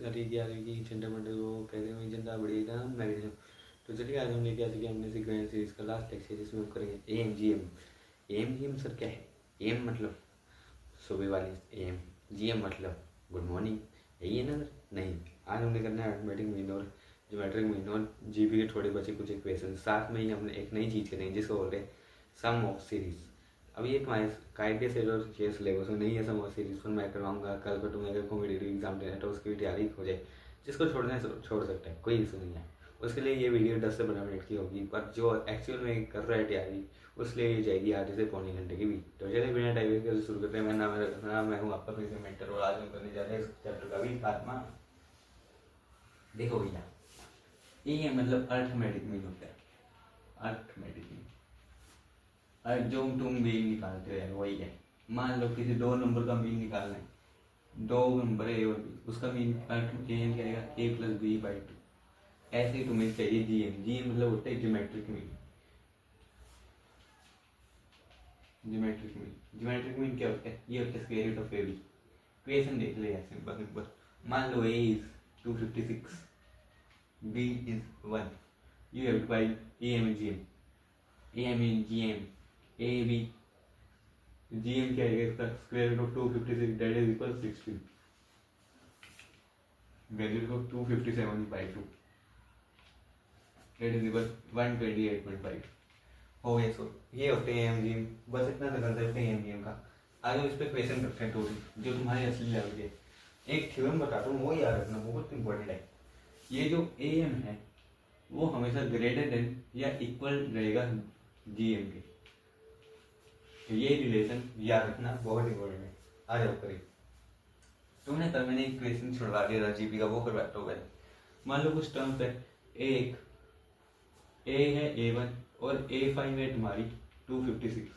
सारी ग्यारहवीं की चंडा मंडल को कहते हैं जनता बड़ी था मैग्नीफिसेंट। तो चलिए आज हमने क्या सीखा, हमने सीखा ग्रैंड सीरीज का लास्ट लेक्चर जिसमें हम करेंगे M G M. M G M sir क्या है? एम मतलब सुबह वाली एम, जी एम मतलब गुड मॉर्निंग, यही है ना सर? नहीं, आज हमने करना है अर्थमेटिक मीन और ज्योमेट्रिक मीन और जीपी के थोड़े बचे कुछ इक्वेशन। साथ में ही हमने एक नई चीज़ करेंगे जिसको बोलते हैं सम ऑफ सीरीज। अब ये तुम्हारे कायदे से और ये सिलेबस में नहीं है सम ऑफ सीरीज, पर मैं करवाऊंगा कल को। तुम्हें अगर कॉम्पिटेटिव एग्जाम देना है तो उसकी भी तैयारी हो जाए। जिसको छोड़ना है छोड़ सकता है, कोई इशू नहीं है। उसके लिए ये वीडियो 10 से 15 मिनट की होगी, पर जो एक्चुअल में कर रहा है तैयारी उसके लिए जाएगी आधे से पौने घंटे की भी। तो चलिए बिना टाइम वेस्ट करे शुरू करते हैं। मैं हूँ आपका प्रिंसिपल मेंटर और आज हम करने जा रहे हैं इस चैप्टर का भी खात्मा। देखो भैया, ये मतलब अर्थमेटिक मीन होता है। अर्थमेटिक मीन जो तुम मीन निकालते हो वही है। मान लो किसी दो नंबर का मीन निकालना है, दो नंबर ए और बी, उसका मीन अर्थ एन क्या आएगा, ए प्लस बी बाई टू। ऐसे ही तुम्हें चाहिए जी एम। जी एम मतलब होता है geometric mean. Geometric mean, geometric mean क्या होता है? ये होता है square root of A B. Equation देख ले ऐसे सिंपल। मान लो A is 256, B is 1, you have to find A M and G M. A M and G M, A B, G M क्या है इसका? Square root of 256 that is equal 16, value of 257/2 that is equal 128.5 हो गया। सो ये होते हैं M G M. बस इतना सा कंसेप्ट है एम जी एम का। आज हम इस पर क्वेश्चन करते हैं थोड़ी जो तुम्हारी असली लेवल के। एक थ्योरम बताता हूँ, वो याद रखना, बहुत इंपॉर्टेंट है। ये जो ए एम है वो हमेशा ग्रेटर देन या इक्वल रहेगा जी एम के। तो ये रिलेशन याद रखना, बहुत इंपॉर्टेंट है। आ जाओ करिए। तुमने कल मैंने एक क्वेश्चन छुड़वा दिया था जीपी का, वो करवाता हूँ पहले। मान लो कुछ टर्म्स है, एक ए है A1 और A5 है तुम्हारी 256।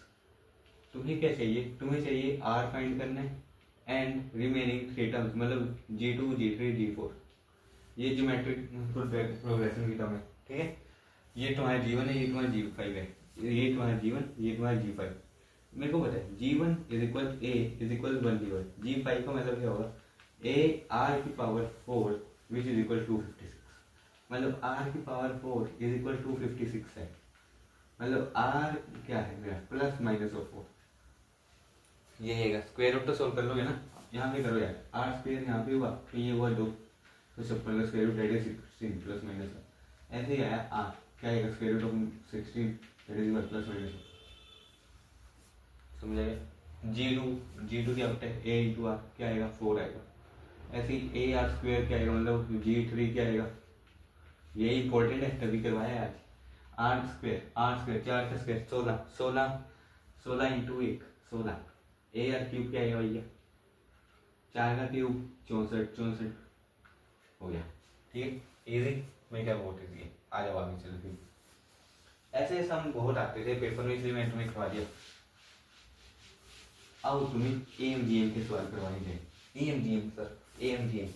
तुम्हें क्या चाहिए? तुम्हें चाहिए R फाइंड करना है एंड रिमेनिंग थ्री टर्म्स मतलब G2 G3 G4। ये ज्योमेट्रिक प्रोग्रेशन की टर्म है, ठीक है। ये तुम्हारा G1 है, ये तुम्हारा G5 है, ये तुम्हारा G1, ये तुम्हारा G5। मेरे को पता है G1 is equal A is equal 1 divide G5 का मतलब क्या होगा? A R की पावर 4 विच इज इक्वल 256। मतलब R की पावर 4 इज इक्वल 256 है। मतलब R क्या है मेरा? Plus minus of 4। ये है स्क्वायर रूट तो सोल्व कर लोगे ना, यहाँ पे करो यार। R स्क्वायर यहाँ पे हुआ तो ये हुआ 2, तो 56 का square root that is 16 plus minus. ऐसे ही आया R क्या आएगा? Square root of 16 that is equal plus minus. समझ आएगा? G2 क्या होता है? A इंटू आर क्या आएगा? 4 आएगा। ऐसे ही ए आर स्क्वायर क्या आएगा? मतलब G3 क्या आएगा? ये इंपॉर्टेंट है तभी करवाया आज। आर स्क्वायर 4 का square 16, 16 into 1 16। A R cube क्या आएगा भैया? 4 का क्यूब 64 हो गया, ठीक है। इजी, मैं क्या बहुत इजी है। आ जाओ आगे चलो फिर। ऐसे सम बहुत आते थे पेपर में, इसलिए मैं तुम्हें करवा दिया। आओ तुम्हें एम जी एम के सवाल करवाने जाए। M G M sir, M G M.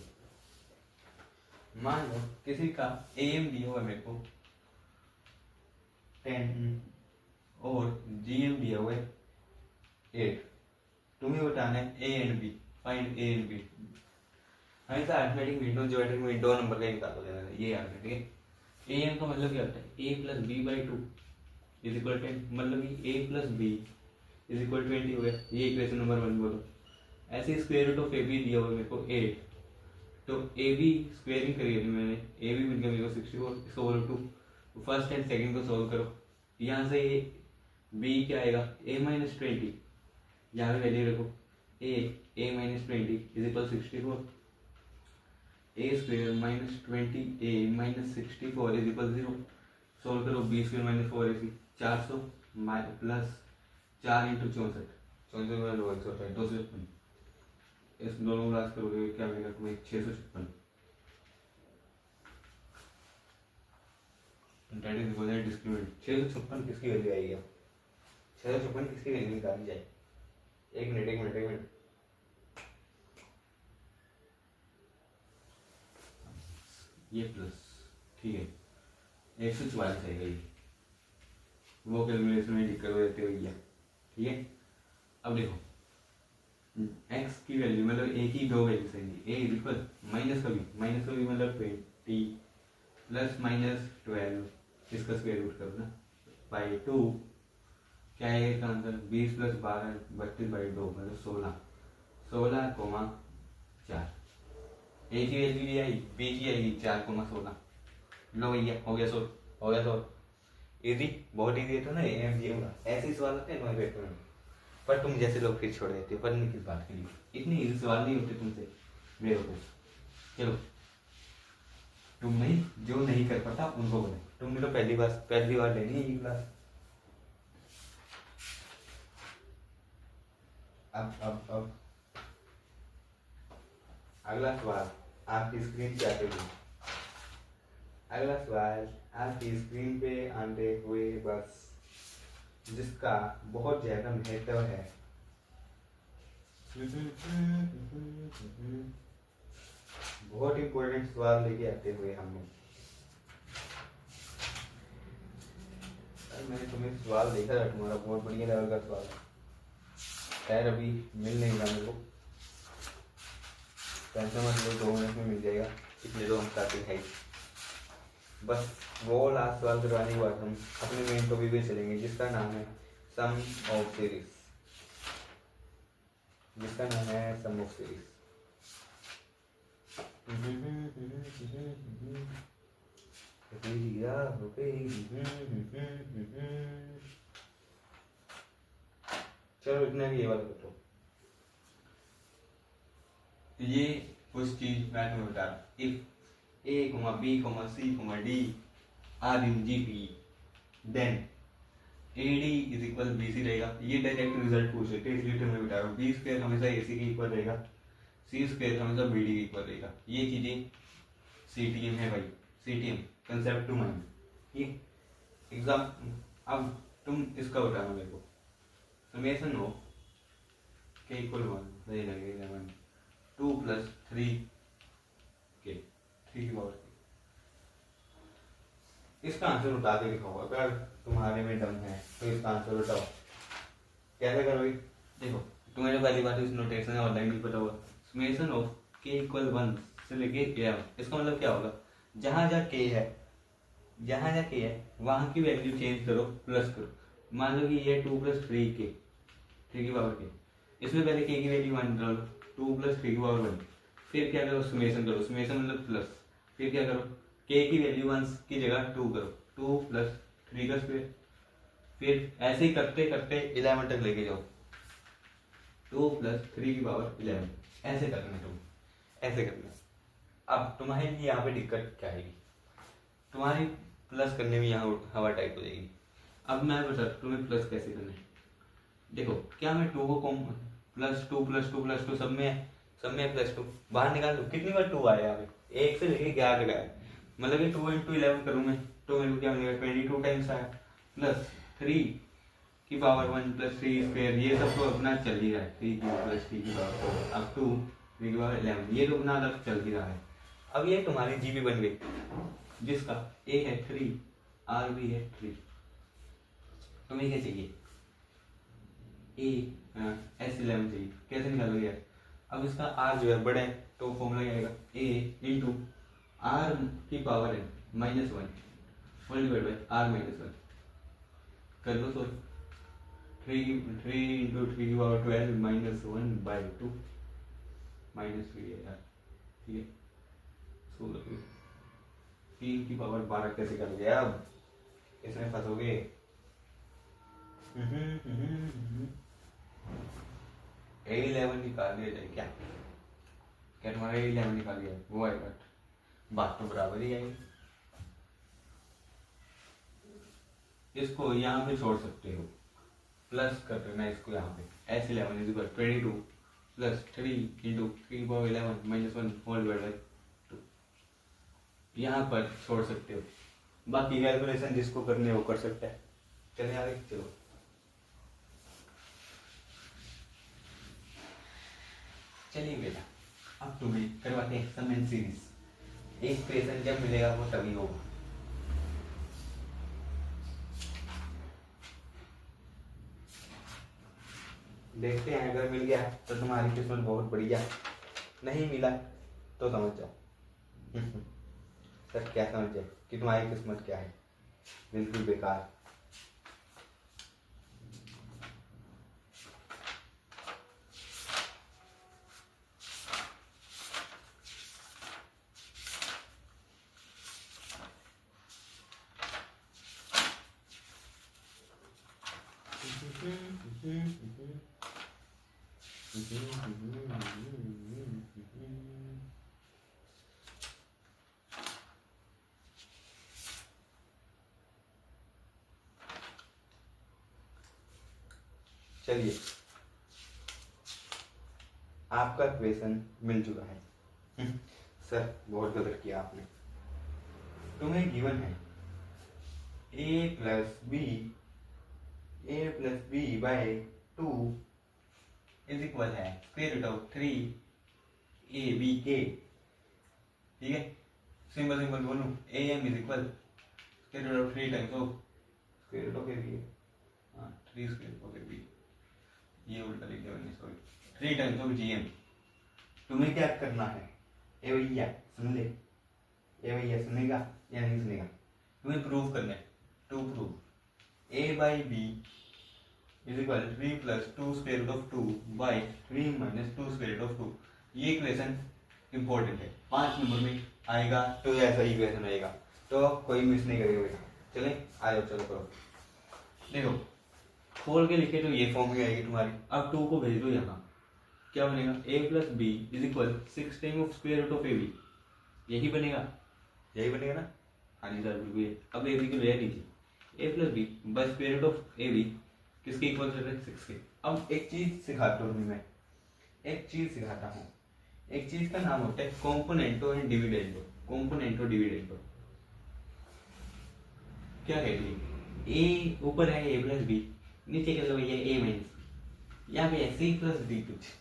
मान लो किसी का एम दिया हुआ मेरे को 10 और जीएम दिया हुआ है 8। तुम्हें बताना है A and B, find A and B. हमेशा अर्थमेटिक मीन ज्योमेट्रिक मीन दो नंबर का ही निकाल देना है, ये याद है, ठीक है। ए एम का मतलब क्या होता है? A plus B by 2 is equal 10। मतलब कि A plus B is equal 20 हो गया। ये इक्वेशन नंबर 1 बोलो। ऐसे square root of A B दिया हुआ मेरे को 8, तो ए बी स्क्वेयरिंग करी अभी मैंने, ए बी मिल गया मेरे को 64, इसको बोलो 2। फर्स्ट एंड सेकंड को सोल्व करो। यहाँ से बी क्या आएगा? ए माइनस 20, यहाँ पे वैल्यू रखो। A minus 20 is equal 64। A square minus 20 A minus 64 is equal 0। Solve करो। B square minus 4 AC 400 plus 4 into 64, 64 में 256। इस दोनों को क्लास करोगे क्या मिलेगा तुम्हें? 656। That is equal to discriminant. 656 किसकी वैल्यू आएगी? 656 किसकी वैल्यू निकाली जाए? एक मिनट। ये प्लस, ठीक है, 144 आएगा ये। वो कैलकुलेशन में दिक्कत हो जाती है भैया, ठीक है। अब देखो x की वैल्यू मतलब a की दो वैल्यू आएंगी। a इज इक्वल माइनस का भी मतलब 20 प्लस माइनस 12 इसका स्क्वायर रूट करो ना बाई 2 क्या है इसका आंसर 20 प्लस 12 32/2 मतलब 16 ए की वैल्यू ये आई बी की आएगी 4,16 लो भैया हो गया सोल्व इजी बहुत इजी है तो ना एमजीएम का ऐसे सवाल होते हैं तुम्हारे पेपर में पर तुम जैसे लोग फिर छोड़ देते हो पर नहीं किस बात के लिए इतने इजी सवाल नहीं होते तुमसे मेरे को चलो तुम नहीं जो नहीं कर पाता उनको बोले तुमने तो पहली बार लेनी है ये क्लास अब अगला सवाल आपकी स्क्रीन पे आते हुए अगला सवाल आपकी स्क्रीन पे आते हुए बस जिसका बहुत ज्यादा महत्व है बहुत इंपॉर्टेंट सवाल लेके आते हुए हम लोग मैंने तुम्हें सवाल देखा था तुम्हारा बहुत बढ़िया लेवल का सवाल है खैर अभी मिल नहीं रहा मेरे को टेंशन मत लो 2 मिनट में मिल जाएगा इसलिए तो हम चाहते हैं बस वो लास्ट सवाल करवाने के बाद हम अपने मेन टॉपिक पे चलेंगे जिसका नाम है सम ऑफ सीरीज चलो इतना भी ये वाला करो ये कुछ चीज मैं तुम्हें बता रहा if A, B, C, D are in GP then AD is equal BC रहेगा ये डायरेक्ट रिजल्ट पूछ रहे थे इसलिए तो मैं बता रहा हूँ B स्क्वायर हमेशा AC के इक्वल रहेगा C स्क्वायर हमेशा BD के इक्वल रहेगा ये चीजें CTM है भाई CTM कंसेप्ट टू माइंड ये एग्जाम अब तुम इसका बताना मेरे को समेशन हो K इक्वल 1 सही लगेगा 2 प्लस 3 K 3 की पावर इसका आंसर उठा के लिखा होगा अगर तुम्हारे में दम है तो इसका आंसर उठाओ कैसे करोगे देखो तुम्हें तो पहली बात इस नोटेशन है ऑनलाइन भी पता होगा समेशन ऑफ k इक्वल 1 से लेके 11 इसका मतलब क्या होगा जहां जहां k है वहां की वैल्यू चेंज करो प्लस करो मान लो कि ये 2 प्लस 3k 3 की पावर k इसमें पहले k की वैल्यू 1 डालो 2 प्लस 3 की पावर 1 फिर क्या करो समेशन मतलब प्लस फिर क्या करो k की वैल्यू 1 की जगह 2 करो 2 प्लस 3 का स्क्वायर फिर ऐसे ही करते करते 11 तक लेके जाओ 2 प्लस 3 की पावर 11 ऐसे करना तुम ऐसे करना अब तुम्हारे लिए यहाँ पे दिक्कत क्या आएगी तुम्हारी प्लस करने में यहाँ हवा टाइप हो जाएगी अब मैं बता तुम्हें प्लस कैसे करना है देखो क्या मैं 2 को प्लस 2 प्लस 2 प्लस 2 सब में प्लस 2 बाहर निकाल दो कितनी बार 2 आया यहाँ पे 1 से लेके 11 तक आया मतलब कि 2 into 11 करूँ मैं तो मेरे को क्या मिलेगा 22 टाइम्स आया प्लस 3 की पावर 1 प्लस 3 स्क्वायर ये सब तो अपना चल ही रहा है 3 की प्लस 3 की पावर अब 2 3 की पावर 11 ये तो अपना अलग चल ही रहा है अब ये तुम्हारी जीबी बन गई जिसका a है 3 r भी है 3 तुम्हें क्या चाहिए a s11 चाहिए कैसे निकालोगे यार अब इसका r जो है बड़ा है तो फॉर्मूला क्या आएगा a इंटू r की पावर है -1 होल डिवाइड बाय r -1 कर लो सो 3 इंटू 3 की पावर 12 -1 बाय 2 -3 है यार ठीक है सो 3 की पावर 12 कैसे करोगे अब इसमें फंसोगे A11 निकाल दिया जाए क्या तुम्हारा A11 निकाल दिया वो आएगा बात तो बराबर ही आएगी इसको यहाँ पे छोड़ सकते हो प्लस कर देना इसको यहाँ पे S11 is equal 22 plus 3 into 3 power 11 -1 whole divide by 2 यहाँ पर छोड़ सकते हो बाकी कैलकुलेशन जिसको करनी है वो कर सकता है चलिए आगे चलो चलिए बेटा अब तुम्हें करवाते हैं सम एंड सीरीज एक इक्वेशन जब मिलेगा वो तभी होगा देखते हैं अगर मिल गया तो तुम्हारी किस्मत बहुत बढ़िया नहीं मिला तो समझ जाओ। सर क्या समझ जाए कि तुम्हारी किस्मत क्या है, बिल्कुल बेकार। चलिए आपका क्वेश्चन मिल चुका है। सर बहुत गलत किया आपने। तुम्हें गिवन है a plus B by 2 is equal है स्क्वायर रूट ऑफ 3ab। ठीक है, सिंपल सिंपल बोलूं am is equal square root of 3 times of square root of ab है। हाँ 3 स्क्वायर ऑफ ab, ये उल्टा लिख दिया मैंने, सॉरी, 3 टाइम्स ऑफ gm। तुम्हें क्या करना है, ए भैया सुन ले, ए भैया सुनेगा या नहीं सुनेगा, तुम्हें प्रूव करना है। To prove a by B is equal 3 plus 2 square root of 2 by 3 minus 2 square root of 2। ये इक्वेशन इंपॉर्टेंट है, 5 नंबर में आएगा तो ऐसा ही इक्वेशन आएगा, तो कोई मिस नहीं करेगा बेटा। चले आ जाओ, चलो करो। देखो खोल के लिखे तो ये फॉर्म में आएगी तुम्हारी। अब 2 को भेज दो यहाँ, क्या बनेगा, a plus B is equal 6 time of square root of A B. यही बनेगा, यही बनेगा ना। हाँ जी सर बिल्कुल। अब ए बी को ले लीजिए, a plus B by square root of A B किसके इक्वल चल रहा है, 6 के। अब एक चीज सिखाता हूँ मैं, एक चीज सिखाता हूँ। एक चीज का नाम होता है कॉम्पोनेंटो एंड डिविडेंडो। कॉम्पोनेंटो डिविडेंडो क्या कहती है, ए ऊपर है a प्लस बी, नीचे कर लो भैया a माइनस बी, यहाँ पे है c प्लस डी, कुछ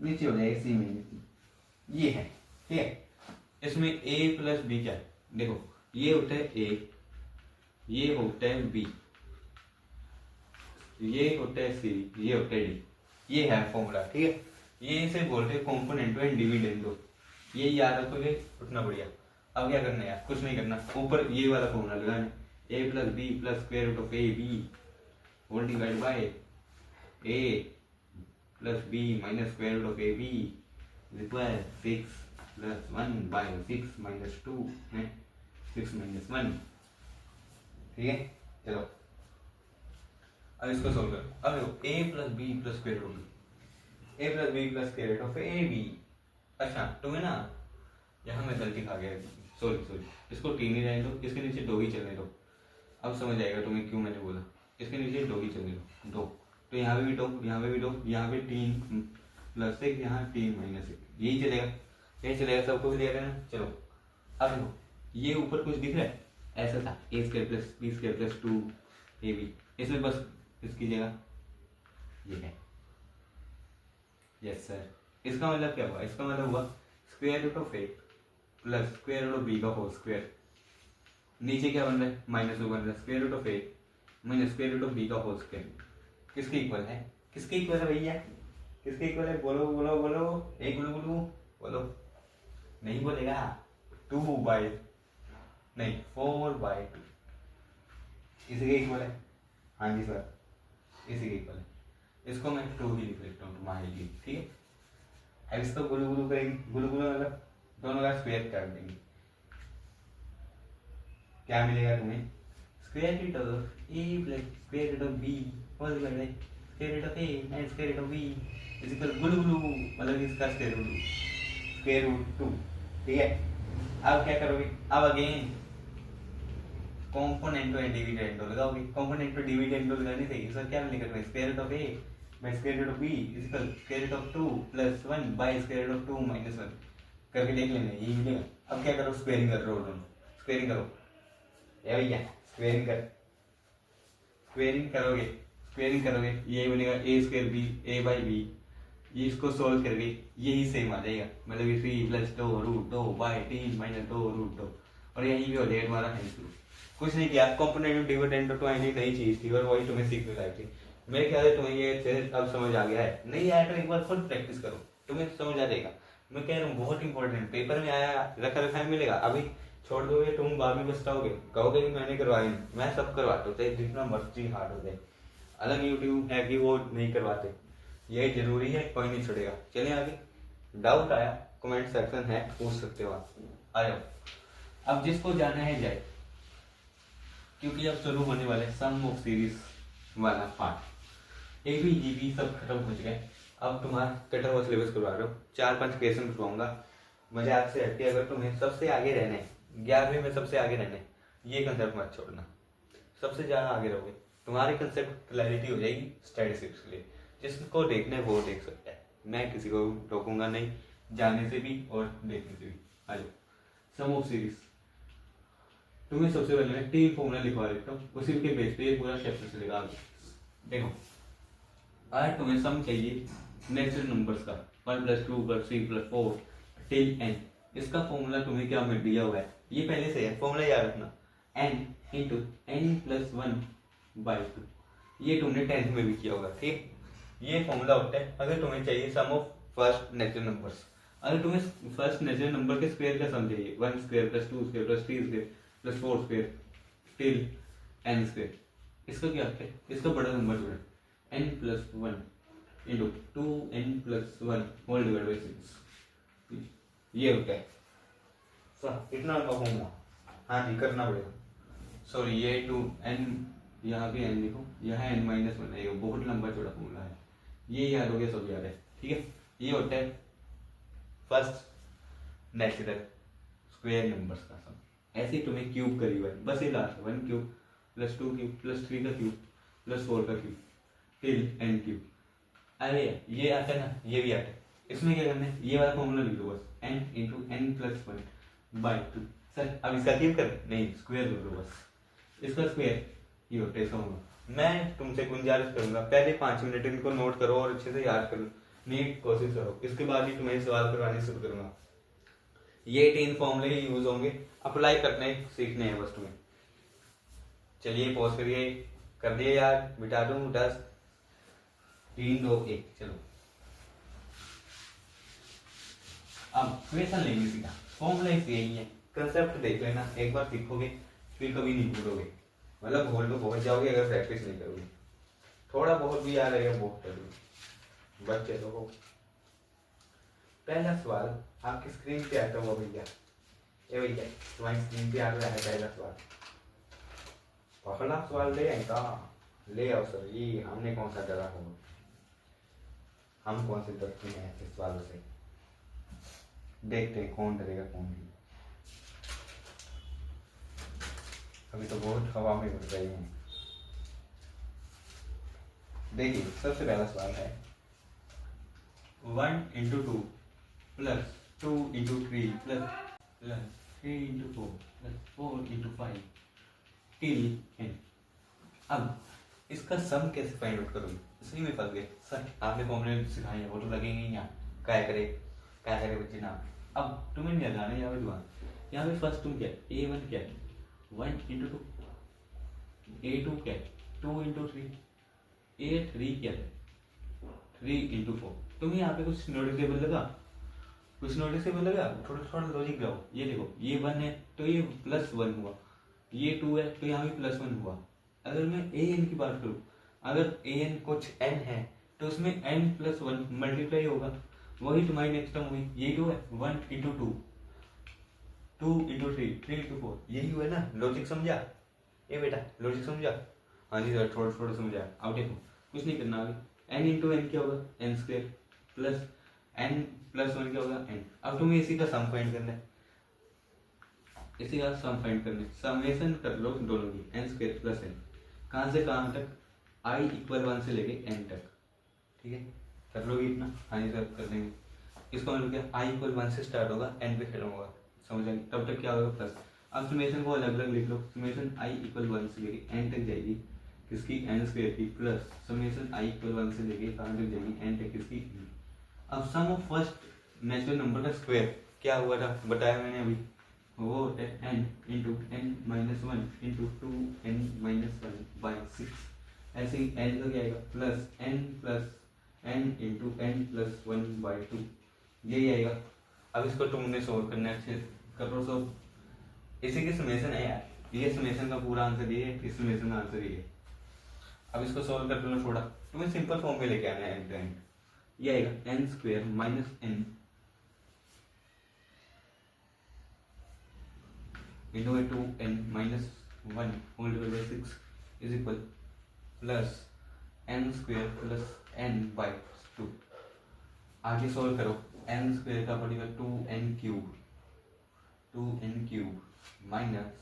नीचे हो जाएगा c माइनस डी। ये है, ठीक है। इसमें a प्लस बी क्या है, देखो ये होता है a, ये होता है b, ये होता है c, ये होता है d। ये है फॉर्मूला, ठीक है। ये इसे बोलते हैं कॉम्पोनेंटो एंड डिविडेंडो। ये याद रखोगे उतना बढ़िया। अब क्या करना है यार, कुछ नहीं करना, ऊपर ये वाला फॉर्मूला लगाना है, a plus B plus square root of A B whole divide by a plus B minus square root of A B is equal 6 plus 1 by 6 minus 2 है 6 माइनस 1। ठीक है, चलो अब इसको सोल्व करो। अब देखो a plus B plus square root B, a plus B plus square root of A B. अच्छा तुम्हें ना यहाँ मैं गलती खा गया, सॉरी, इसको 3 ही रहने दो, इसके नीचे 2 ही चलने दो। अब समझ आएगा तुम्हें क्यों मैंने बोला, इसके नीचे 2 ही चलने दो, 2। तो यहाँ पे भी 2, यहाँ पे भी 2, यहाँ पे 3 प्लस 1, यहाँ 3 माइनस 1, यही चलेगा, यही चलेगा, सबको भी देगा ना। चलो अब देखो ये ऊपर कुछ दिख रहा है, ऐसा था a square plus B square plus 2ab, इसमें बस इसकी जगह ये है। यस सर, इसका मतलब क्या हुआ, इसका मतलब हुआ square root of a plus square root of b का होल स्क्वायर। नीचे क्या बन रहा है, माइनस में बन रहा है square root of a minus square root of b का होल स्क्वायर। किसके इक्वल है, किसके इक्वल है भैया, किसके इक्वल है, बोलो बोलो बोलो, एक बोलो बोलो बोलो, नहीं बोलेगा, 2 बाई नहीं 4/2 इसी के इक्वल है। हाँ जी सर, इसी के इक्वल है। इसको मैं 2 ही लिख लेता हूँ तुम्हारे लिए, ठीक है। अब इसको गुलू गुलू करेंगे, गुलू गुलू मतलब दोनों का स्क्वायर कर देंगे, क्या मिलेगा तुम्हें, square root of a plus square root of b whole divide by square root of a minus square root of b is equal गुलू गुलू मतलब इसका स्क्वायर रूट 2। ठीक है, अब क्या करोगे, अब अगेन कॉम्पोनेंटो एंड डिविडेंडो लगाओगे। कॉम्पोनेंटो डिविडेंडो लगाने से सर क्या मिलेगा, square root of a by square root of b is equal square root of 2 plus 1 by square root of 2 minus 1 करके देख लेना, यही मिलेगा। अब क्या करो, स्क्वायरिंग कर लो, दोनों स्क्वायरिंग करो भैया, स्क्वायरिंग कर, स्क्वायरिंग करोगे, स्क्वायरिंग करोगे यही बनेगा a square B a by B. ये इसको सोल्व करके यही सेम आ जाएगा, मतलब 3 plus 2 root 2 by 3 minus 2 root 2, और यही भी हो जाएगा तुम्हारा आंसर। कुछ नहीं किया, कॉम्पोनेंट डिविडेंड तो आनी नई चीज थी और वही तुम्हें सीखने लाई थी। मेरे ख्याल से तुम्हें ये अब समझ आ गया है, नहीं आया तो एक बार खुद प्रैक्टिस करो, तुम्हें समझ आ जाएगा। मैं कह रहा हूँ बहुत इंपॉर्टेंट, पेपर में आया रखा रखा मिलेगा, अभी छोड़ दोगे तुम बाद में पछताओगे, कहोगे कि मैंने करवाई नहीं। मैं सब करवाता हूँ, चाहे जितना मर्जी हार्ड हो जाए। अलग यूट्यूब है कि वो नहीं करवाते, ये जरूरी है, कोई नहीं छोड़ेगा। चलिए आगे, डाउट आया कमेंट सेक्शन है, पूछ सकते हो आप, आ जाओ। अब जिसको जाना है जाए, क्योंकि अब शुरू होने वाले सम ऑफ सीरीज वाला पार्ट, एबीजीबी सब खत्म हो चुका है। अब तुम्हारा कटा हुआ सिलेबस करवा रहा हूँ, 4-5 क्वेश्चन करवाऊंगा मजाक से हटके। अगर तुम्हें सबसे आगे रहना है, 11वीं में सबसे आगे रहना है, ये कंसेप्ट मत छोड़ना। सबसे ज्यादा आगे रहोगे, तुम्हारी कंसेप्ट क्लैरिटी हो जाएगी स्टैटिस्टिक्स के लिए। जिसको देखना है वो देख सकता है, मैं किसी को रोकूंगा नहीं, जाने से भी और देखने से भी। आ जाओ, सम ऑफ सीरीज। तुम्हें सबसे पहले मैं 3 फॉर्मूला लिखवा देता हूँ, उसी के बेस पे ये पूरा चैप्टर चलेगा आगे। देखो, आज तुम्हें सम चाहिए नेचुरल नंबर्स का, 1 + 2 + 3 + 4 टिल n। इसका फॉर्मूला तुम्हें क्या मिल दिया हुआ है, ये पहले से है, फॉर्मूला याद रखना, n × n + 1/2। ये तुमने 10th में भी किया होगा, ठीक। ये फॉर्मूला होता है अगर तुम्हें चाहिए सम ऑफ फर्स्ट नेचुरल नंबर्स। अगर तुम्हें फर्स्ट नेचुरल नंबर के स्क्वायर का सम चाहिए, 1² + 2² + 3² + 4² टिल n², इसका क्या है, इसका बड़ा नंबर जोड़े, n + 1 × 2n + 1 whole divide by 6, ये होता है सर, इतना लंबा फॉर्मूला। हाँ जी, करना पड़ेगा। सॉरी, ये 2n, यहाँ भी n लिखो, यहाँ n - 1 है, ये बहुत लंबा चौड़ा फॉर्मूला है, ये याद हो गया, सब याद है, ठीक है। ये होता है फर्स्ट नेचुरल स्क्वायर नंबर्स का सम। ऐसे ही तुम्हें क्यूब करी हुआ है, बस ये लास्ट 1³ + 2³ + 3³ + 4³ टिल n³। अरे ये आता है ना, ये भी आता है। इसमें क्या करना है, ये वाला फॉर्मूला लिख दो बस, n × n + 1/2। सर अब इसका क्यूब कर, नहीं स्क्वायर लिख दो बस, इसका स्क्वायर ये होता है इसका फॉर्मूला। मैं तुमसे गुंजाइश करूंगा, पहले 5 मिनट इनको नोट करो और अच्छे से याद करो, नीट कोशिश करो, इसके बाद ही तुम्हें सवाल करवाने शुरू करूंगा। ये 3 फॉर्मूले ही यूज होंगे, अप्लाई करने सीखने हैं बस तुम्हें। चलिए पॉज करिए, कर दिए यार, मिटा दूं 10 3 2 1, चलो। अब क्वेश्चन लेंगे सीधा, फॉर्मूला यही है, कंसेप्ट देख लेना, एक बार सीखोगे फिर कभी नहीं भूलोगे, मतलब भूल तो पहुंच जाओगे अगर प्रैक्टिस नहीं करोगे। थोड़ा बहुत भी याद रहेगा बहुत करोगे। बच्चे लोगों, पहला सवाल आपकी स्क्रीन पे आता हुआ भैया, ये भैया तुम्हारी स्क्रीन पे आ रहा है पहला सवाल। पहला सवाल ले आएगा, ले आओ सर, ये हमने कौन सा डरा होगा, हम कौन से डरते हैं इस सवाल से, देखते हैं कौन डरेगा कौन नहीं। अभी तो बहुत हवा में उड़ रही है। देखिए सबसे पहला सवाल है 1 × 2 + 2 × 3 + 3 × 4 + 4 × 5 टिल n। अब इसका सम कैसे फाइंड आउट करोगे, इसी में फंस गए सर, आपने फॉर्मूले सिखाए हैं वो तो लगेंगे ही यहाँ, क्या करे बच्चे ना। अब तुम्हें नहीं लगाना यहाँ पे दिमाग, यहाँ पे फर्स्ट तुम क्या, a1 क्या है, 1 × 2, a2 क्या है, 2 × 3, a3 क्या है, 3 × 4। तुम्हें यहाँ पे कुछ नोटिसेबल लगा, थोड़ा लॉजिक लगाओ। ये देखो, ये 1 है तो ये +1 हुआ, ये 2 है तो यहाँ भी +1 हुआ। अगर मैं an की बात करूँ, अगर an कुछ n है तो उसमें n + 1 मल्टीप्लाई होगा, वही तुम्हारी नेक्स्ट टर्म हुई। ये 2 है, 1 × 2, 2 × 3, 3 × 4, यही हुआ ना। लॉजिक समझा ये बेटा, लॉजिक समझा? हाँ जी सर, थोड़ा समझा। अब देखो कुछ नहीं करना, आगे n × n क्या होगा, n² प्लस n + 1 क्या होगा, n। अब तुम्हें इसी का सम फाइंड करना है, समेशन कर लो दोनों की, n² + n, कहाँ से कहाँ तक, i = 1 से लेके n तक, ठीक है। कर लोगे इतना? हाँ जी सर कर देंगे। इसका मतलब क्या, i = 1 से स्टार्ट होगा, n पे खत्म होगा, समझ आएगी। तब तक क्या होगा, प्लस। अब समेशन को अलग अलग लिख लो, समेशन i = 1 से लेके n तक जाएगी किसकी, n² की, प्लस समेशन i = 1 से लेके कहाँ तक जाएगी, n तक किसकी। अब सम ऑफ फर्स्ट नेचुरल नंबर का स्क्वायर क्या हुआ था, बताया मैंने अभी, वो होता है n × n - 1 × 2n - 1/6। ऐसे ही n का क्या आएगा, प्लस n + n × n + 1/2, यही आएगा अब इसको तुमने सोल्व करना है, करो सो इसी की समेशन है यार, ये समेशन का पूरा आंसर ये है, इस समेशन का आंसर ये है। अब इसको सोल्व कर लो, थोड़ा तुम्हें सिंपल फॉर्म में लेके आना है एट द एंड। ये आएगा N square minus N into two N minus one whole divide by 6 is equal plus N square plus N by 2। आगे सोल्व करो, एन स्क्वायर का पड़ेगा 2n cube minus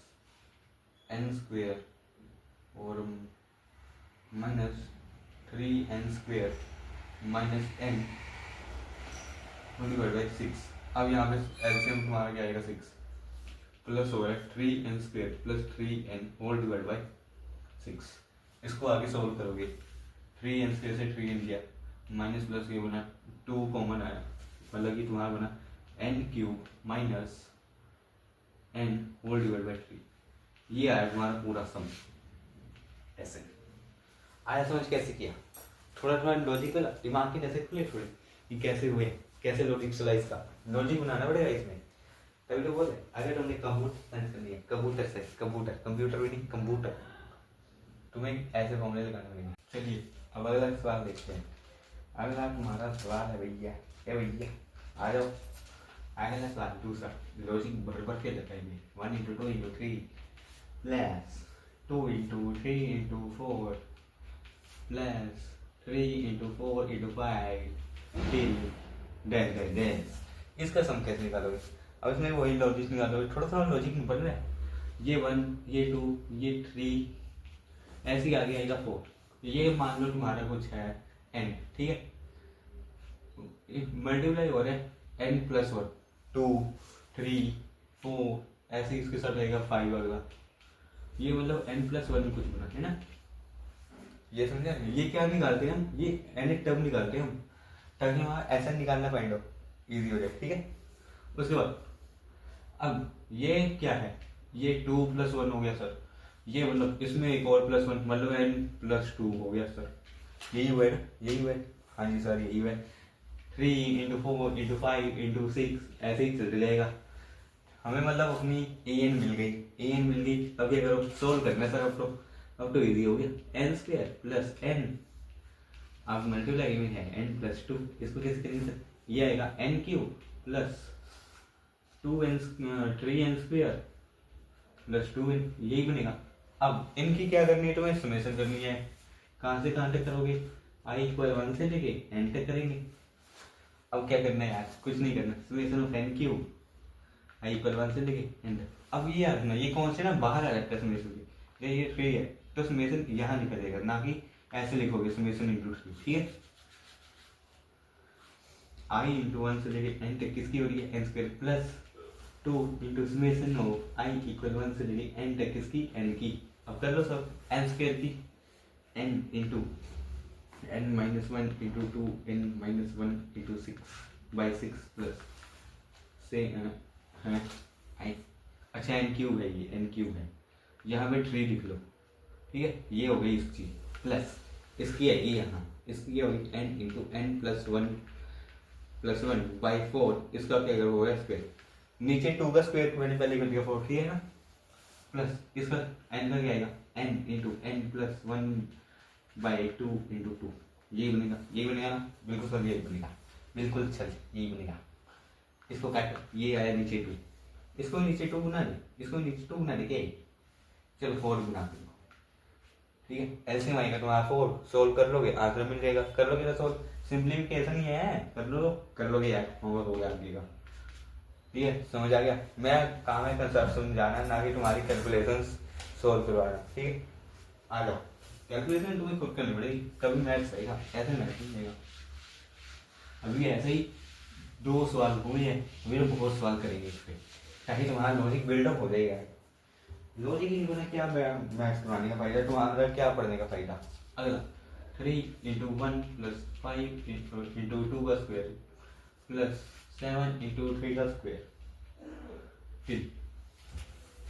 N square और minus 3n square minus n divide by 6। अब यहाँ पे LCM तुम्हारा क्या आएगा 6 प्लस हो रहा है 3n square plus 3n whole divide by 6। इसको आगे सोल्व करोगे, 3n स्क्वायर से 3n दिया माइनस प्लस ये बना 2 कॉमन आया, मतलब कि तुम्हारा बना n cube minus n whole divide by 3। ये आया तुम्हारा पूरा सम। ऐसे आया समझ कैसे किया, थोड़ा थोड़ा लॉजिकल दिमाग के जैसे खुले थोड़े कि कैसे हुए, कैसे लॉजिक चला, इसका लॉजिक बनाना पड़ेगा इसमें। तभी तो बोले अगर तुमने कंप्यूटर साइंस करनी है, कंप्यूटर से कंप्यूटर भी नहीं कंप्यूटर, तुम्हें ऐसे फॉर्मूले लगाने पड़ेंगे। चलिए अब अगला सवाल देखते हैं। अगला तुम्हारा सवाल है भैया, क्या भैया आ जाओ। अगला सवाल दूसरा, लॉजिक भर भर के लगाएंगे। 1 × 2 × 3 प्लस 2 × 3 × 4 प्लस 3 × 4 × 5 डैश। इसका सम कैसे निकालोगे? अब इसमें वही लॉजिक निकालोगे, थोड़ा थोड़ा लॉजिक नहीं पड़ रहा है। ये 1 ये 2 ये 3 ऐसे ही आगे आएगा 4। ये मान लो तुम्हारा कुछ है n, ठीक है, मल्टीप्लाई हो रहा है n प्लस 1 2 3 4 ऐसे इसके साथ रहेगा 5 अगला। ये मतलब n प्लस 1 कुछ बना है ना, ये समझा। ये क्या निकालते हैं हम, ये n टर्म निकालते हैं हम, ताकि हमारा ऐसा निकालना फाइंड आउट इजी हो जाए, ठीक है। उसके बाद अब ये क्या है, ये 2 + 1 हो गया सर, ये मतलब इसमें एक और +1 मतलब n + 2 हो गया सर। यही हुआ है ना, यही हुआ है, हाँ जी सर यही हुआ है। 3 × 4 × 5 × 6 ऐसे ही चलते जाएगा। हमें मतलब अपनी an मिल गई। अब क्या करो, सोल्व करना सर। अब तो इजी हो गया, n² + n, अब मल्टीप्लाई में है n + 2, इसको कैसे करेंगे सर, ये आएगा n³ + 3n² + 2n, यही बनेगा। अब इनकी क्या करनी है, तुम्हें समेशन करनी है। कहां से कहां तक करोगे, i = 1 से लेके n तक करेंगे। अब क्या करना है यार, कुछ नहीं करना, समेशन ऑफ n³ i = 1 से लेके n तक। अब ये यार ना, ये कौन से ना बाहर आ जाता है समेशन की, ये 3 है तो समेशन यहाँ निकलेगा, ना कि ऐसे लिखोगे समेशन × 3, ठीक है। i × 1 से लेके n तक किसकी हो रही है, n² plus 2 × summation of i = 1 से लेके n तक किसकी, n की। अब कर लो सब, n² की n × n - 1 × 2 n - 1 × 6/6 प्लस से है अच्छा n³ है, ये n³ है, यहाँ पे 3 लिख लो, ठीक है। ये हो गई इसकी प्लस इसकी है ये यहाँ, इसकी हो गई n × n + 1/4, इसका क्या करो होगा स्क्वायर, नीचे 2 का स्क्वायर मैंने पहले कर दिया 4, ठीक है ना, प्लस इसका n का क्या आएगा n × n + 1/2 × 2, यही बनेगा ना, बिल्कुल सर यही बनेगा, बिल्कुल सर यही बनेगा। इसको काटो, ये आया नीचे 2, इसको नीचे 2 बना दे, इसको नीचे 2 बना दे, क्या चलो 4 बना दो, ठीक है। एलसीएम आएगा तुम्हारा 4, सोल्व कर लोगे आंसर मिल जाएगा, कर लोगे ना सोल्व, सिंप्लीफिकेशन ही है, कर लोगे यार, होमवर्क हो गया आगे का, ठीक है। समझ आ गया, मैं काम है कंसेप्ट समझाना, ना कि तुम्हारी कैलकुलेशंस सोल्व करवाना, ठीक है। आ जाओ, कैलकुलेशन तुम्हें खुद करनी पड़ेगी, कभी मैथ्स आएगा, ऐसे मैथ्स नहीं आएगा। अभी ऐसे ही 2 सवाल हुए हैं, अभी तो बहुत सवाल करेंगे इस पर, ताकि तुम्हारा लॉजिक बिल्डअप हो जाएगा। लॉजिक ही नहीं बना, क्या मैथ्स करवाने का फायदा, तुम्हारा क्या पढ़ने का फायदा। अगला 3 × 1 + 5 × 2 का स्क्वायर प्लस 7 × 3 का स्क्वायर, फिर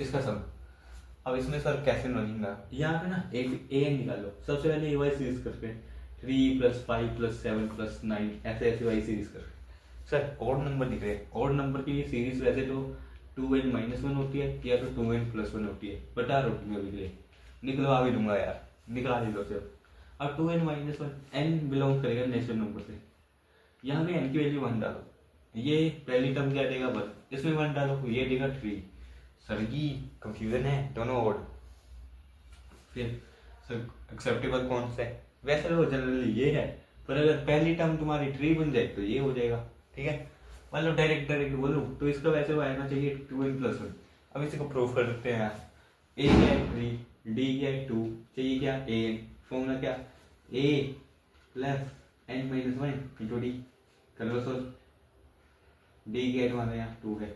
इसका सम। अब इसमें सर कैसे निकालेंगे, यहाँ पे ना एक an निकालो, सबसे पहले वाई सीरीज करते हैं, 3 + 5 + 7 + 9 ऐसे वाई सीरीज करते हैं, सर ऑड नंबर दिख रहे हैं, ऑड नंबर की सीरीज वैसे तो 2n-1 होती है या तो 2n+1 होती है, बता रहा हूँ अभी के लिए, निकलवा भी दूंगा यार, निकाल ही लो सिर्फ। अब 2n-1 n बिलोंग करेगा नेचुरल नंबर से, यहाँ पे n की वैल्यू 1 डालो, ये पहली टर्म क्या देगा 1, इसमें 1 डालो ये देगा 3। सर ये कंफ्यूजन है दोनों ऑड। फिर सर एक्सेप्टेबल कौन सा है, वैसे तो जनरली ये है, पर अगर पहली टर्म तुम्हारी 3 बन जाए तो ये हो जाएगा, ठीक है। मतलब डायरेक्ट बोलूँ तो इसका वैसे वो आना चाहिए 2n+1। अब इसी को प्रूफ कर सकते हैं यार, a क्या है 3, d क्या है 2, चाहिए क्या an, फॉर्मूला क्या a + n-1 इंटू डी, कर लो सोल्व। d क्या है तुम्हारा यहाँ 2 है,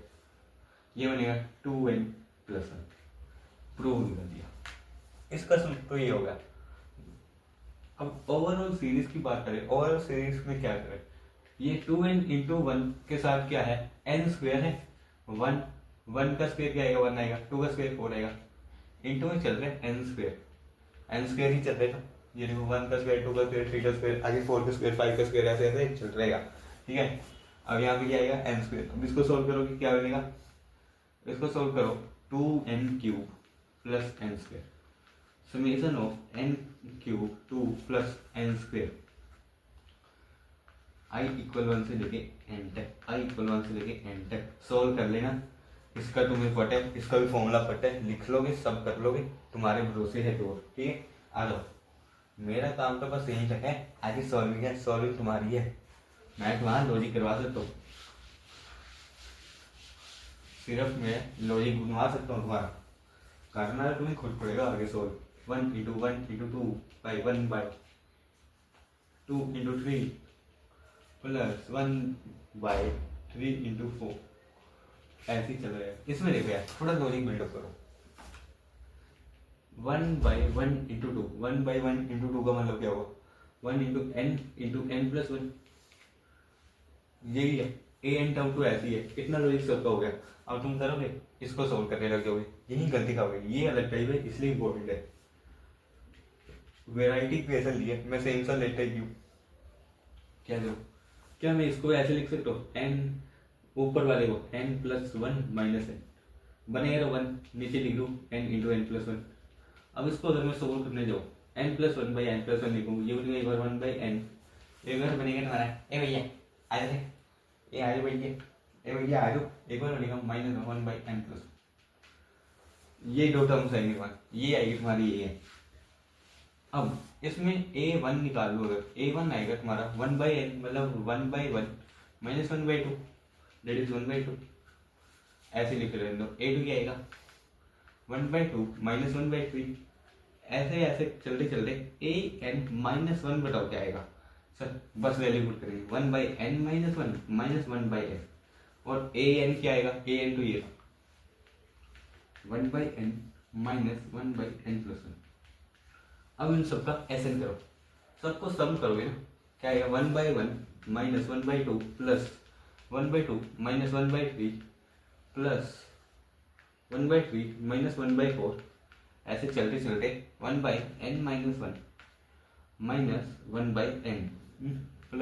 ये बनेगा 2n+1, प्रूव कर दिया। इसका तो ये होगा। अब ओवरऑल सीरीज की बात करें, ओवरऑल सीरीज में क्या करें, ये 2n×1 के साथ क्या है n² है, 1 का स्क्वायर क्या आएगा 1 आएगा, 2 का स्क्वायर 4 आएगा, इंटू में चल रहे हैं n² ही चल रहेगा। ये देखो 1 का स्क्वायर 2 का स्क्वायर 3 का स्क्वायर आगे 4 का स्क्वायर 5 का स्क्वायर ऐसे ऐसे चल रहेगा, ठीक है। अब यहाँ पे क्या आएगा n²। अब इसको सोल्व करोगे क्या बनेगा, इसको सोल्व करो 2n³ + n², summation of n³ 2 + n², i = 1 से लेके n तक, i = 1 से लेके n तक सोल्व कर लेना। इसका तुम्हें पता है, इसका भी फॉर्मूला पता है, लिख लोगे सब कर लोगे, तुम्हारे भरोसे है तो, ठीक है। आ जाओ, मेरा काम तो बस यही तक है, आगे सॉल्विंग है, सॉल्विंग तुम्हारी है, मैं तुम्हारा लॉजिक करवा सकता हूँ, सिर्फ मैं लॉजिक बनवा सकता हूँ, तुम्हारा करना तुम्हें खुद पड़ेगा आगे सोल्व। 1×1×2 by 1/2 × 3 + 1/3 × 4 ऐसे ही चल रहा है। इसमें देखो यार थोड़ा लॉजिक बिल्डअप करो, 1/1×2, 1/1×2 का मतलब क्या होगा 1 × n × n+1, यही है an टर्म तो ऐसी है, इतना लॉजिक सबका हो गया। अब तुम करोगे इसको सोल्व करने लग जाओगे, यही गलती खाओगे, ये अलग टाइप है इसलिए इंपॉर्टेंट है। वेराइटी इक्वेशन लिए मैं सेम सा लेता ही क्यों, क्या दो, क्या मैं इसको ऐसे लिख सकता हूँ n ऊपर वाले को n+1 - n बनेगा 1, नीचे लिख दूँ n × n+1। अब इसको अगर मैं सोल्व करने जाऊँ n+1/n+1 लिखूँ, ये बनेगा एक बार 1/n, एक बार बनेगा तुम्हारा ए भैया आ जाए, ये आ जाओ भैया, ए भैया आ जाओ, एक बार बनेगा -1/n+1। ये दो टर्म्स आएंगे तुम्हारी, ये आएगी तुम्हारी ये है। अब इसमें a1 निकाल लो, अगर a1 आएगा तुम्हारा 1/n मतलब 1/1 - 1/2 दैट इज 1/2, ऐसे लिख रहे दो। a2 क्या आएगा 1/2 - 1/3, ऐसे ऐसे चलते चलते an-1 बताओ क्या आएगा सर, बस वैल्यू पुट करेंगे 1/n-1 - 1/n, और an क्या आएगा, an तो ये 1/n - 1/n+1। अब इन सबका SN करो, सबको सम करोगे ना, क्या आएगा 1/1 - 1/2 + 1/2 - 1/3 + 1/3 - 1/4, ऐसे चलते चलते 1/n - 1 - 1/n +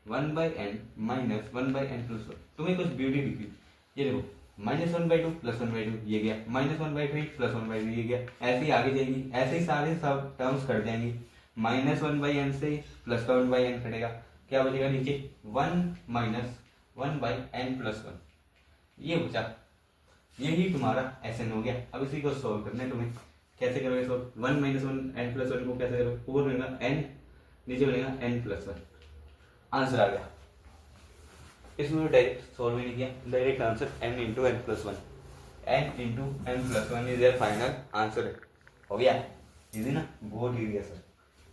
1/n - 1/n+1। तुम्हें कुछ ब्यूटी दिखी, ये देखो -1/2 + 1/2 ये गया, -1/3 + 1/3 ये गया, ऐसे ही आगे जाएगी, ऐसे ही सारे सब टर्म्स कट जाएंगी, -1/n से +1/n कटेगा, क्या बचेगा नीचे 1 - 1/n+1, ये बचा, यही तुम्हारा SN हो गया। अब इसी को सोल्व करना है तुम्हें, कैसे करोगे सोल्व, 1 - 1n+1 को कैसे करोगे, ऊपर बनेगा n नीचे बनेगा n+1, आंसर आ गया। इसमें डायरेक्ट सॉल्व नहीं किया, direct answer n × n+1, n × n+1 is your final answer, हो गया इजी ना, बहुत इजी है सर,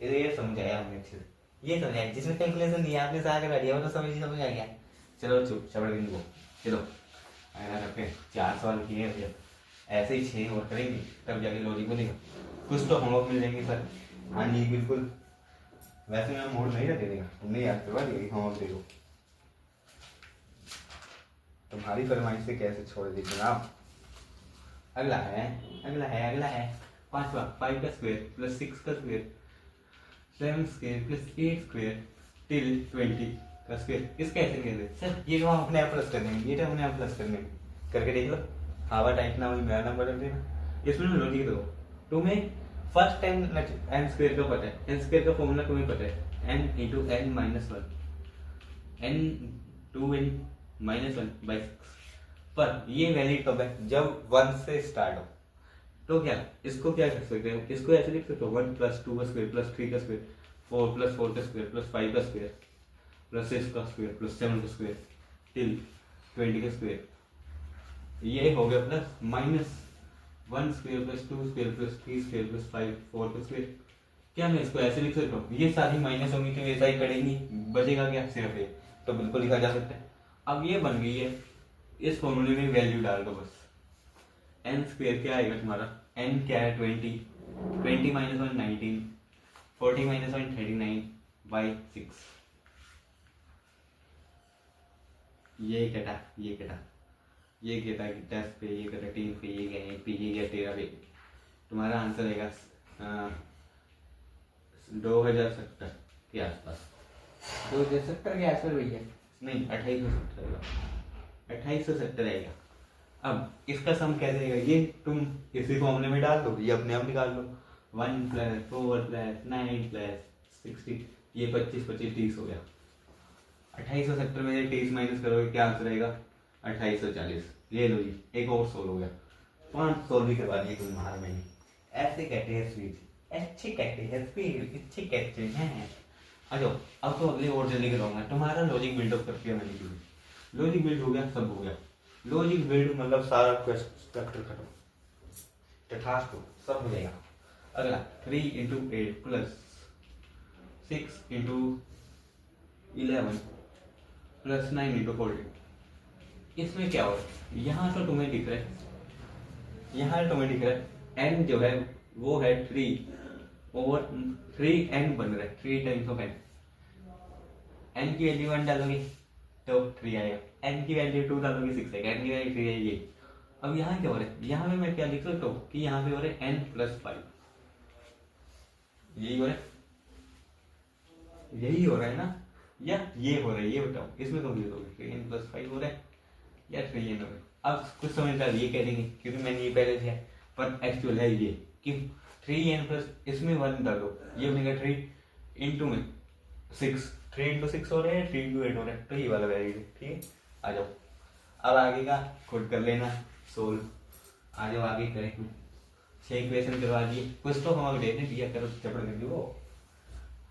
ये समझाया हमने अच्छे से, ये समझाया जिसमें कैलकुलेशन नहीं है आपने सारा कर दिया, वो तो समझ आ गया। चलो चुप चबड़ दिन को, चलो करते 4 सवाल किए हैं, ऐसे ही 6 और करेंगे तब जाके लॉजिक बनेगा, कुछ तो होमवर्क मिल जाएंगे सर। हाँ जी बिल्कुल, वैसे मैं मूड नहीं रख देगा, तुमने याद करवा दिया होमवर्क दे दो, तुम्हारी फरमाइश से कैसे छोड़ दी जनाब। अगला है 5वां, 5 का स्क्वायर + 6 का स्क्वायर + 7 स्क्वायर + 8 स्क्वायर टिल 20, का स्क्वायर, इसका ऐसे नहीं कहते सर, ये तो हम अपने आप प्लस कर देंगे, ये तो अपने आप प्लस कर देंगे, करके देख लो। हवा टाइप ना वही मेरा नाम बदल देना। इसमें लॉजिक दो, तुम्हें फर्स्ट टाइम एन स्क्वायर का पता है, एन स्क्वायर का फॉर्मूला तुम्हें पता है, N into N minus one, N two N minus one by six. पर ये वैलिड कब है, जब वन से स्टार्ट हो। तो क्या इसको क्या कर सकते हो, इसको ऐसे लिख सकते हो, वन प्लस टू का स्क्वायर प्लस थ्री का स्क्वायर, फोर प्लस फोर का स्क्वायर प्लस फाइव का स्क्वायर प्लस सिक्स का स्क्वायर प्लस सेवन का स्क्वायर टिल 20 का स्क्वायर। ये हो गया plus minus one square plus two square plus three square plus five four का स्क्वायर। क्या मैं इसको ऐसे लिख सकता हूँ, ये सारी माइनस होंगी तो ऐसा ही करेंगी, बचेगा क्या सिर्फ ये, तो बिल्कुल लिखा जा सकता है। अब ये बन गई है, इस फॉर्मूले में वैल्यू डाल दो बस। एन स्क्वायर क्या आएगा तुम्हारा, एन क्या है 20, 20 minus one 19, 40 minus one 39 by 6। ये कटा ये कटा ये कटा 10 पे, ये कटा 3 पे, ये गया 1 पे, ये गया 13 पे। तुम्हारा आंसर आएगा 2070 के आसपास, 2070 के आसपास भैया, नहीं 2870 आएगा, 2870 आएगा। अब इसका सम कैसे आएगा, ये तुम इसी फॉर्मूले में डाल दो, ये अपने आप निकाल लो, 1 प्लस 4 प्लस 9 प्लस 60, ये 25 25 30 हो गया। 2870 में से 30 माइनस करोगे क्या आंसर आएगा, 2840। ये लो जी, एक और सोल्व हो गया, 5 सोल्व भी करवा दिए तुम्हारे मैंने। ऐसे कहते हैं स्वीट, अच्छे कहते हैं स्वीट, अच्छे कहते हैं। आ जाओ, अब तो अगले और जल्दी करवाऊंगा। तुम्हारा लॉजिक बिल्डअप कर दिया मैंने, लॉजिक बिल्ड हो गया, सब हो गया। लॉजिक बिल्ड मतलब सारा स्ट्रक्चर खत्म, तथास्तु सब हो जाएगा। अगला 3 into 8 plus 6 into 11 plus 9 into 14। इसमें क्या हो रहा है, यहाँ तो तुम्हें दिख रहा है, यहाँ तुम्हें दिख रहा है n जो है वो है 3 ओवर 3n बन रहा है, 3 टाइम्स ऑफ n। n की वैल्यू 1 डालोगे तो 3 आएगा, n की वैल्यू 2 डालोगे 6 आएगा, n की वैल्यू 3 आएगी। अब यहाँ क्या हो रहा है, यहाँ पे मैं क्या लिख सकता हूँ कि यहाँ पे हो रहा है n प्लस 5, यही हो रहा है, यही हो रहा है ना, या ये हो रहा है, ये बताओ इसमें कौन सी होगी, 3n प्लस 5 हो रहा है या 3n हो रहा है। अब कुछ समझदार ये कह देंगे क्योंकि मैंने ये पहले किया, पर एक्चुअल है ये कि 3n प्लस इसमें 1 डालो, ये बनेगा 3 इंटू में 6, 3 इंटू 6 हो रहा है, 3 इंटू 8 हो रहा है, तो ये वाला वैल्यू है। ठीक है, आ जाओ अब आगे का खुद कर लेना सोल्व। आ जाओ आगे करें, 6 इक्वेशन करवा दिए, कुछ तो हम दे दें दिया करो, चपड़ कर दो,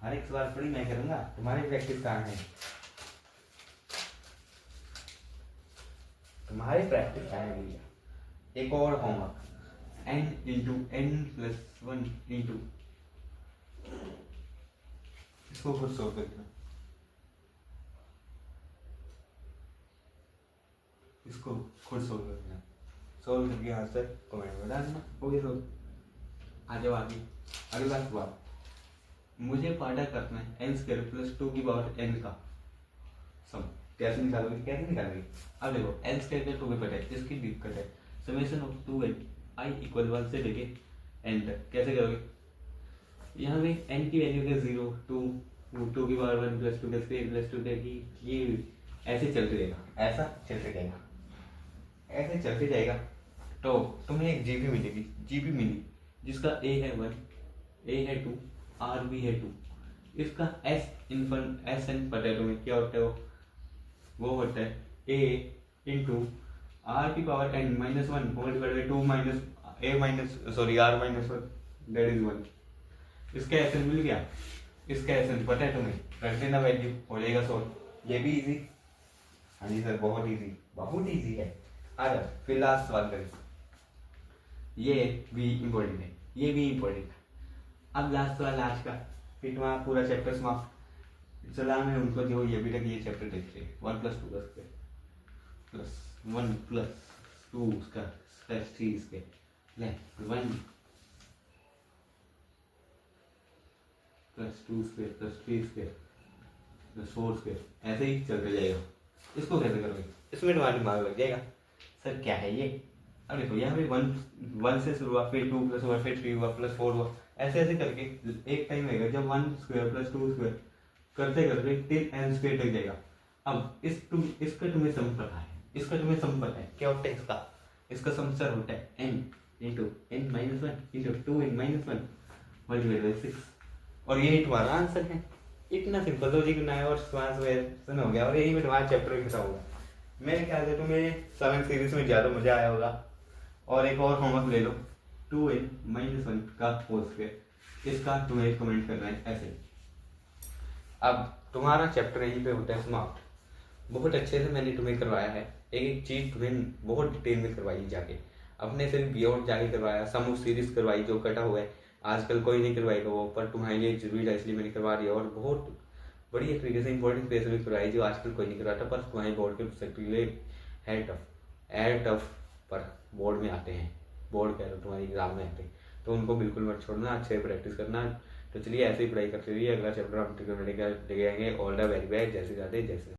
हर एक सवाल थोड़ी मैं करूंगा, तुम्हारी प्रैक्टिस कहाँ है, तुम्हारी प्रैक्टिस कहाँ है भैया। एक और homework, n into N plus 1 into, इसको खुद सोल्व कर देना, इसको खुद सोल्व कर देना, सोल्व करके आंसर कमेंट में डालना। Okay solve. आ जाओ आगे, अगला सवाल, मुझे पार्टा करना है n स्क्वायर प्लस 2 की पावर n का सम, कैसे निकालोगे, कैसे निकालोगे। अब देखो n स्क्वायर का 2 पे पता है, इसकी दिक्कत है, summation of 2n i equal 1 से लेके n तक, कैसे करोगे। यहाँ पे n की वैल्यू है 0 2 की पावर 1 प्लस 2 का स्क्वायर प्लस 2 की, ये ऐसे चलते रहेगा, ऐसा चलते जाएगा, ऐसे चलते जाएगा। तो तुम्हें एक जीबी मिलेगी, जीबी मिली जिसका a है 1, a है 2, r भी है 2, इसका s इनफिनिट एस एन पता है तुम्हें क्या होता है, वो होता है a इंटू r की power n minus 1 multiplied by 2 minus a minus sorry r minus 1 that is 1। इसका एस एन मिल गया, इसका एस एन पता है तुम्हें, रख देना वैल्यू, हो जाएगा सॉल्व। ये भी इजी, हाँ जी सर बहुत इजी, बहुत इजी है। आ जाओ फिर लास्ट सवाल करें, ये भी इम्पोर्टेंट है, ये भी इम्पोर्टेंट है। अब लास्ट सवाल आज का, फिर तुम्हारा पूरा चैप्टर समाप्त। सलाम है उनको जो ये भी तक ये चैप्टर देख रहे, 1 प्लस 2 का स्क्वायर प्लस 1 प्लस 2 उसका प्लस 3 इसके 1 plus 2 square plus 3 square plus 4 square, ऐसे ही चलते जाएगा। इसको कैसे करोगे, इसमें तुम्हारा दिमाग लग जाएगा, सर क्या है ये। अब देखो यहाँ पे 1 से शुरू हुआ, फिर 2 प्लस हुआ, फिर 3 हुआ प्लस 4 हुआ, ऐसे ऐसे करके एक टाइम आएगा जब 1 स्क्वायर प्लस 2 स्क्वायर करते करते टिल एन स्क्वायर तक जाएगा। अब इसका तुम्हें सम पता है, इसका तुम्हें सम पता है, क्या होता है इसका सम सर होता है n into n minus one into two n minus one multiplied by 6, और यही तुम्हारा आंसर है। इतना सिंपल लॉजिक बनाया और ट्रांसफॉर्मेशन हो गया, और यही में तुम्हारा चैप्टर खत्म होगा। मेरे ख्याल से तुम्हें 7 सीरीज में ज़्यादा मजा आया होगा। और एक और होमवर्क ले लो, 2n माइनस वन का होल स्क्वायर, इसका तुम्हें कमेंट करना है ऐसे। अब तुम्हारा चैप्टर यहीं पे होता है समाप्त। बहुत अच्छे से मैंने तुम्हें करवाया है, एक एक चीज़ तुम्हें बहुत डिटेल में करवाई जाके, अपने से बियॉन्ड जाके करवाया, सम ऑफ सीरीज करवाई जो कटा हुआ है, आजकल कोई नहीं करवाएगा वो, पर तुम्हारे लिए जरूरी था इसलिए मैंने करवा दिया। और बहुत बढ़िया तरीके से इंपॉर्टेंट प्लेस में करवाई जो आजकल कोई नहीं करवाता, पर तुम्हारे बोर्ड के पर्सपेक्टिव लिए है टफ, पर बोर्ड में आते हैं, बोर्ड कह रहे हो तुम्हारी एग्जाम में आते हैं, तो उनको बिल्कुल मत छोड़ना, अच्छे प्रैक्टिस करना। तो चलिए ऐसे ही पढ़ाई करते रहिए, अगला चैप्टर हम लेके आएंगे। ऑल द वेरी बेस्ट, जैसे जाते जैसे